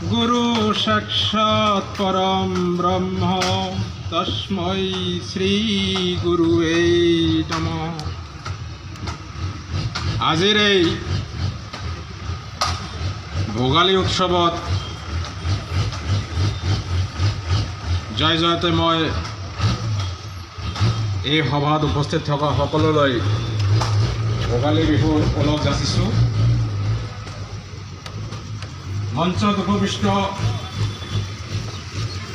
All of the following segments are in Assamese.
গুৰু সাক্ষাৎ পৰম ব্ৰহ্ম তস্मै শ্ৰী গুৰুৱে নমঃ। আজিৰ এই ভোগালী উৎসৱত জয় জয়তে মই এই সভাত উপস্থিত থকা সকলোলৈ ভোগালী বিহুৰ ওলগ যাচিছোঁ। মঞ্চত উপবিষ্ট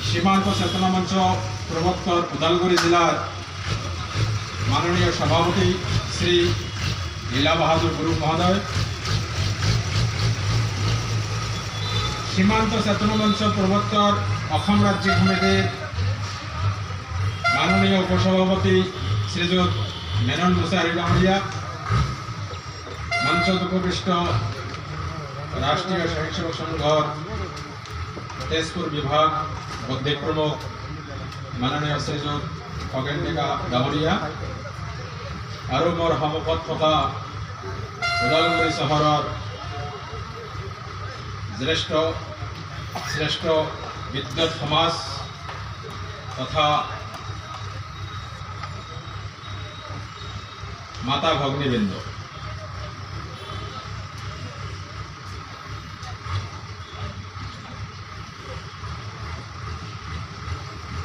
সীমান্ত চেতনা মঞ্চ প্ৰবৰ্তক ওদালগুৰি জিলাৰ মাননীয় সভাপতি শ্ৰী লীলা বাহাদুৰ গুৰু মহোদয়, সীমান্ত চেতনা মঞ্চ প্ৰবৰ্তক অসম ৰাজ্যিক সমিতিৰ মাননীয় উপসভাপতি শ্ৰীযুত মেনন মুছাহাৰী ডাঙৰীয়া, মঞ্চত উপবিষ্ট ৰাষ্ট্ৰীয় স্বেচ্ছাসেৱক সংঘৰ তেজপুৰ বিভাগ অধ্যক্ষ প্ৰমুখ মাননীয় শ্ৰীযুত খগেন ডেকা ডাঙৰীয়া আৰু মোৰ সন্মুখত থকা ওদালগুৰি চহৰৰ শ্ৰেষ্ঠ বিদ্যুৎ সমাজ তথা মাতা ভগ্নীবৃন্দ,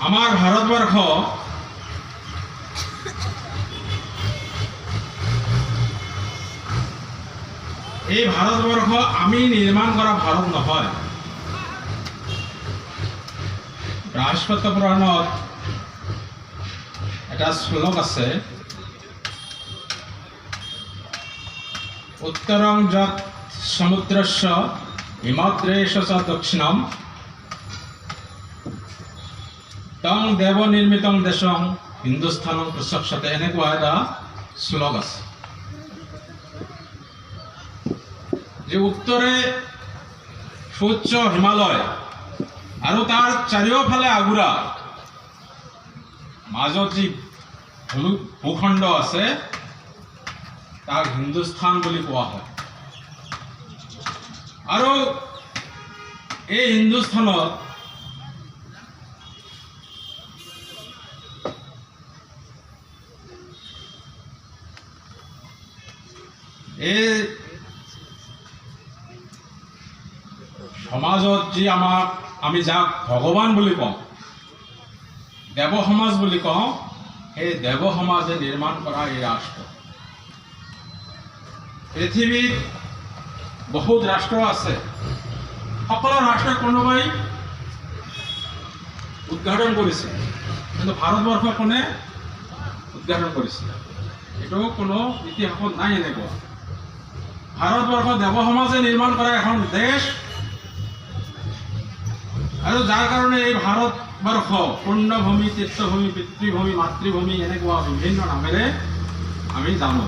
আমাৰ ভাৰতবৰ্ষ এই ভাৰতবৰ্ষ আমি নিৰ্মাণ কৰা ভাৰত নহয়। বৃহস্পতি পুৰাণত এটা শ্লোক আছে, উত্তৰং যৎ সমুদ্ৰস্য হিমাদ্ৰেশ চ দক্ষিণম তং দেৱ নিৰ্মিতং দেশং হিন্দুস্থানং প্ৰশংসতে, এনেকুৱা এটা শ্লোক আছে যে উত্তৰে সুউচ্চ হিমালয় আৰু তাৰ চাৰিওফালে আগুৰা মাজত যি ভূখণ্ড আছে তাক হিন্দুস্থান বুলি কোৱা হয়। আৰু এই হিন্দুস্থানত এই সমাজত যি আমি যাক ভগৱান বুলি কওঁ, দেৱ সমাজ বুলি কওঁ, সেই দেৱ সমাজে নিৰ্মাণ কৰা এই ৰাষ্ট্ৰ। পৃথিৱীত বহুত ৰাষ্ট্ৰ আছে, সকলো ৰাষ্ট্ৰ কোনোবাই উদ্ঘাটন কৰিছে, কিন্তু ভাৰতবৰ্ষ কোনে উদ্ঘাটন কৰিছে এইটো কোনো ইতিহাসত নাই। এনেকুৱা ভাৰতবৰ্ষ দেৱ সমাজে নিৰ্মাণ কৰা এখন দেশ, আৰু যাৰ কাৰণে এই ভাৰতবৰ্ষ পুণ্যভূমি, তীৰ্থভূমি, পিতৃভূমি, মাতৃভূমি এনেকুৱা বিভিন্ন নামেৰে আমি জানো।